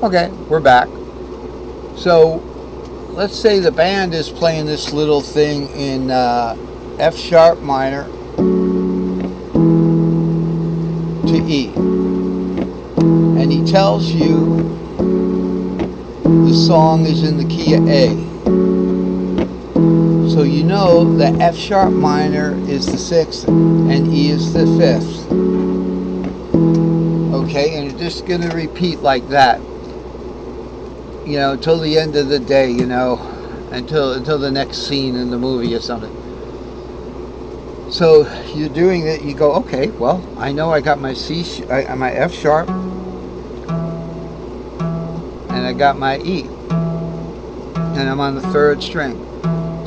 Okay, we're back. So let's say the band is playing this little thing in F sharp minor to E, and he tells you the song is in the key of A. So you know that F sharp minor is the 6th and E is the 5th. Okay, and you're just going to repeat like that, you know, till the end of the day, you know, until the next scene in the movie or something. So you're doing it, you go, okay, well, I know I got my my F sharp, and I got my E, and I'm on the 3rd string.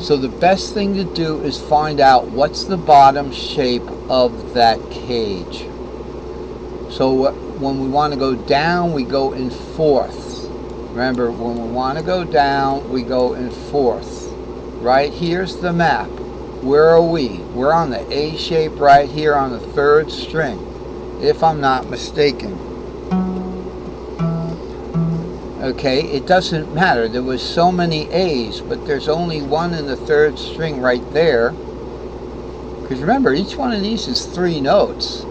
So the best thing to do is find out what's the bottom shape of that cage. So when we want to go down, we go in 4th. Remember, when we want to go down, we go in 4th. Right here's the map. Where are we? We're on the A shape right here on the 3rd string, if I'm not mistaken. Okay, it doesn't matter. There was so many A's, but there's only one in the 3rd string right there. Because remember, each one of these is 3 notes.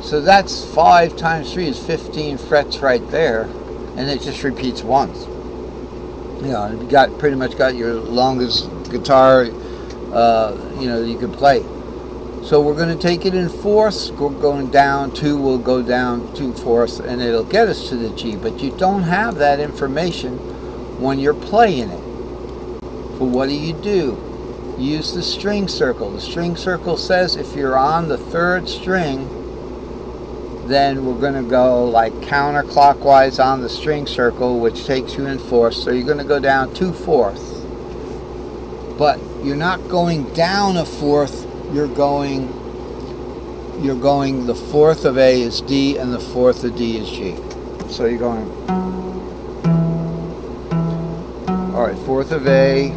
So that's 5 times 3 is 15 frets right there. And it just repeats once. You know, you pretty much got your longest guitar, you know, you can play. So we're going to take it in 4ths. We're going down 2, we'll go down 2 4ths, and it'll get us to the G. But you don't have that information when you're playing it. So what do? Use the string circle. The string circle says if you're on the 3rd string, then we're going to go like counterclockwise on the string circle, which takes you in 4ths. So you're going to go down 2 4ths. But you're not going down a 4th. You're going the 4th of A is D and the 4th of D is G. So you're going, all right, 4th of A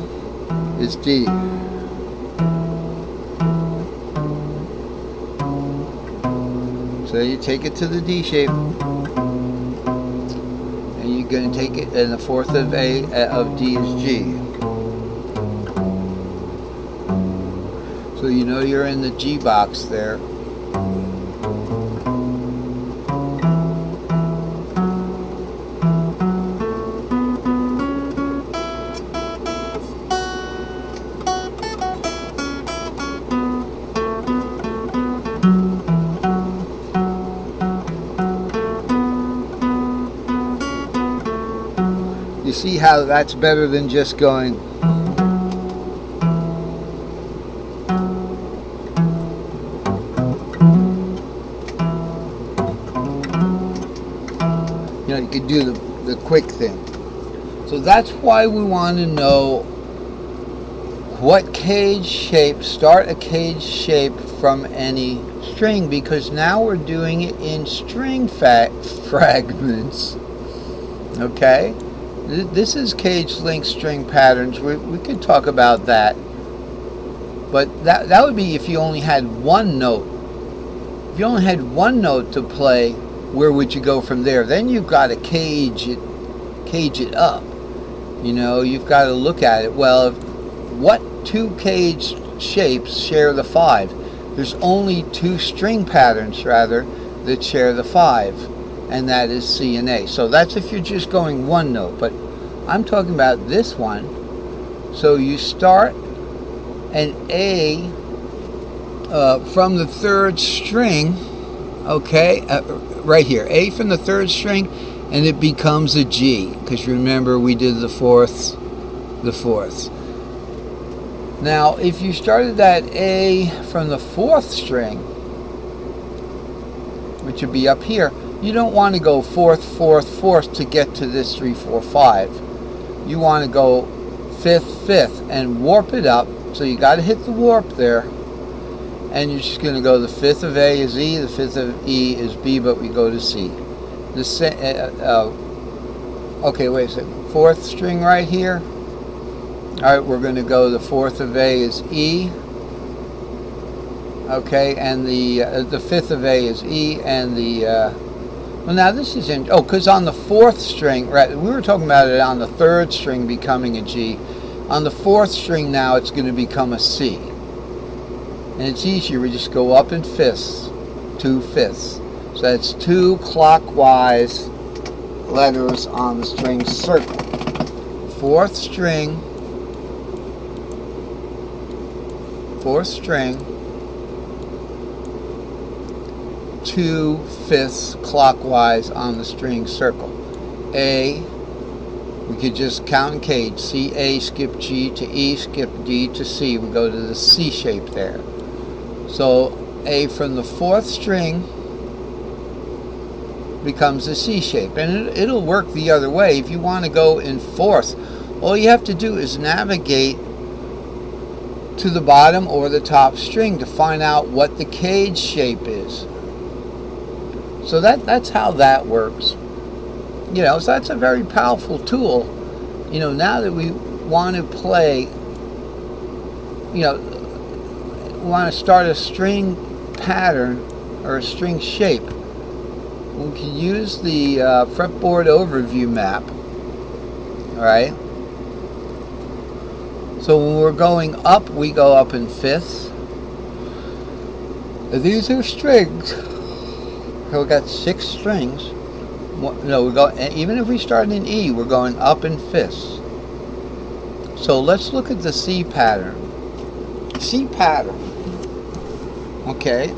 is D. So you take it to the D shape, and you're going to take it, and the 4th of A of D is G. So you know you're in the G box there. You see how that's better than just going. You know, you could do the quick thing. So that's why we want to know what cage shape, start a cage shape from any string, because now we're doing it in string fragments. Okay? This is cage link string patterns. We could talk about that. But that would be if you only had one note. If you only had one note to play, where would you go from there? Then you've got to cage it up. You know, you've got to look at it. Well, what 2 cage shapes share the 5? There's only 2 string patterns, rather, that share the 5, and that is C and A. So that's if you're just going one note, but I'm talking about this one. So you start an A from the 3rd string, okay, right here, A from the 3rd string, and it becomes a G, because remember we did the 4ths. Now if you started that A from the 4th string, which would be up here, you don't want to go 4th, 4th, 4th to get to this 3, 4, 5. You want to go 5th, 5th and warp it up. So you got to hit the warp there, and you're just going to go the 5th of A is E, the 5th of E is B, but we go to C. Okay, wait a second. 4th string right here. All right, we're going to go the 4th of A is E. Okay, and the 5th of A is E, and the Well, now this is in, oh, because on the fourth string, right, we were talking about it on the third string becoming a G. On the fourth string now it's going to become a C. And it's easier, we just go up in fifths, 2/5. So that's 2 clockwise letters on the string circle. Fourth string, 2/5 clockwise on the string circle. A, we could just count in cage. C, A, skip G to E, skip D to C. We go to the C shape there. So A from the fourth string becomes a C shape. And it'll work the other way. If you want to go in fourth, all you have to do is navigate to the bottom or the top string to find out what the cage shape is. So that's how that works. You know, so that's a very powerful tool. You know, now that we want to play, you know, we want to start a string pattern or a string shape, we can use the Fretboard Overview Map. Alright? So when we're going up, we go up in fifths. These are strings. So we got 6 strings. No, we go, even if we start in E, we're going up in fifths. So let's look at the C pattern. C pattern. Okay.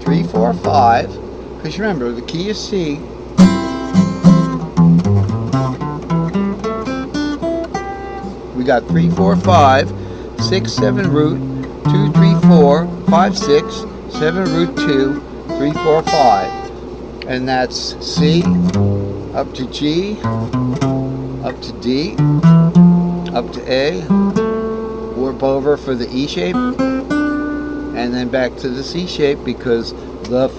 3, 4, 5. Because remember, the key is C. We got 3, 4, 5, 6, 7 root, 2, 3, 4, 5, 6, 7 root 2, 3, 4, 5. And that's C, up to G, up to D, up to A, warp over for the E shape, and then back to the C shape because the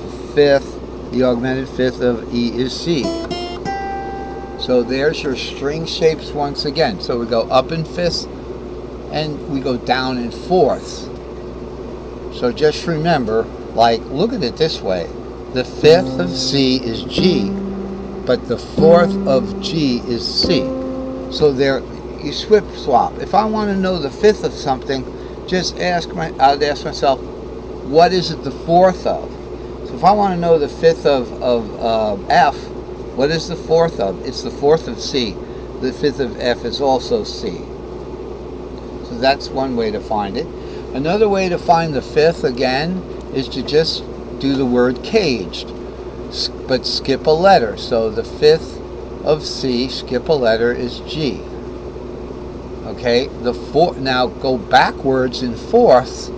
augmented fifth of E is C. So there's your string shapes once again. So we go up in fifths and we go down in fourths. So just remember, like, look at it this way. The fifth of C is G, but the fourth of G is C. So there, you swap. If I want to know the fifth of something, just I'd ask myself, what is it the fourth of? So if I want to know the fifth of F, what is the fourth of? It's the fourth of C. The fifth of F is also C. So that's one way to find it. Another way to find the fifth, again, is to just do the word caged, but skip a letter. So the fifth of C, skip a letter, is G. Okay, now go backwards in fourths.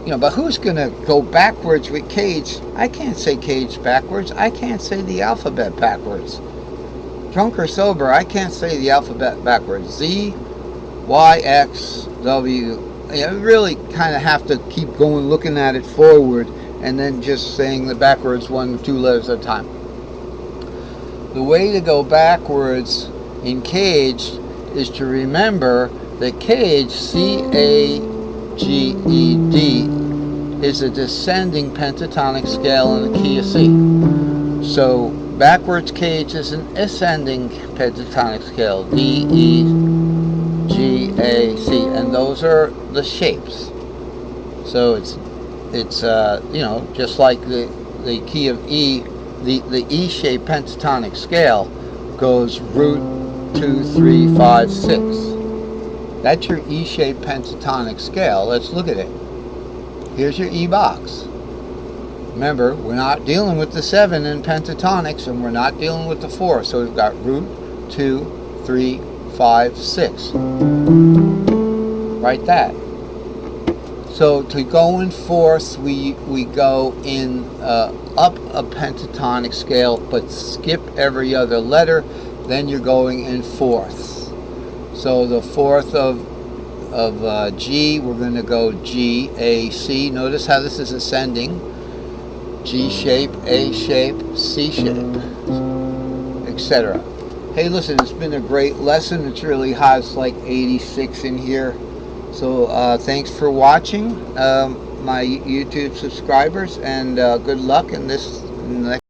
You know, but who's going to go backwards with cage? I can't say cage backwards. I can't say the alphabet backwards. Drunk or sober, I can't say the alphabet backwards. Z, Y, X, W. You really kind of have to keep going, looking at it forward, and then just saying the backwards 1, 2 letters at a time. The way to go backwards in caged is to remember that cage, C-A-G-E-D, is a descending pentatonic scale in the key of C. So backwards cage is an ascending pentatonic scale, D-E-G-A-C, and those are the shapes. So it's you know, just like the key of E, the E-shaped pentatonic scale goes root 2, 3, 5, 6. That's your E-shaped pentatonic scale. Let's look at it. Here's your E box. Remember, we're not dealing with the 7 in pentatonics, and we're not dealing with the 4. So we've got root 2, 3, 5, 6. Write that. So to go in fourths, we go in up a pentatonic scale, but skip every other letter. Then you're going in fourths. So the fourth of G, we're going to go G, A, C. Notice how this is ascending. G shape, A shape, C shape, etc. Hey, listen, it's been a great lesson. It's really hot. It's like 86 in here. So thanks for watching, my YouTube subscribers, and good luck in this next